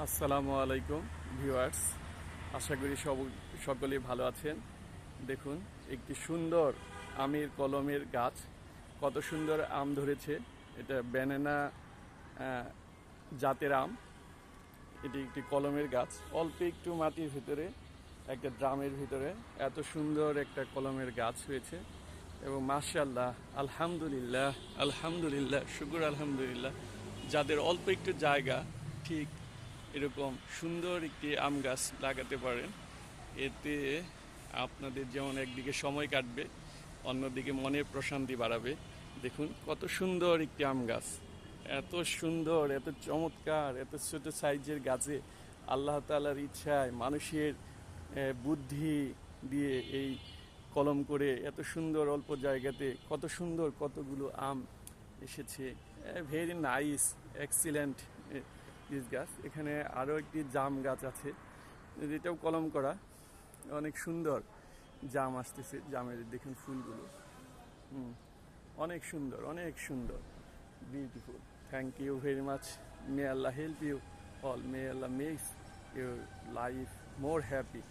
আসসালামু আলাইকুম ভিউয়ার্স, আশা করি সকলেই ভালো আছেন। দেখুন, একটি সুন্দর আমের কলমের গাছ, কত সুন্দর আম ধরেছে। এটা ব্যানানা জাতের আম। এটি একটি কলমের গাছ, অল্প একটু মাটির ভিতরে, একটা ড্রামের ভিতরে এত সুন্দর একটা কলমের গাছ হয়েছে। এবং মাশাআল্লাহ, আলহামদুলিল্লাহ, আলহামদুলিল্লাহ, শুকুর আলহামদুলিল্লাহ, যাদের অল্প একটু জায়গা, ঠিক এরকম সুন্দর একটি আম গাছ লাগাতে পারেন। এতে আপনাদের যেমন একদিকে সময় কাটবে, অন্যদিকে মনের প্রশান্তি বাড়াবে। দেখুন কত সুন্দর একটি আম গাছ, এত সুন্দর, এত চমৎকার, এত ছোট সাইজের গাছে আল্লাহ তাআলার ইচ্ছায় মানুষের বুদ্ধি দিয়ে এই কলম করে এত সুন্দর অল্প জায়গাতে কত সুন্দর কতগুলো আম এসেছে। ভেরি নাইস, এক্সিলেন্ট দিস গাছ। এখানে আরও একটি জাম গাছ আছে, এটাও কলম করা। অনেক সুন্দর জাম আসতেছে, জামের দেখুন ফুলগুলো। অনেক সুন্দর, অনেক সুন্দর, beautiful. Thank you very much. May Allah help you all, may Allah makes your life more happy.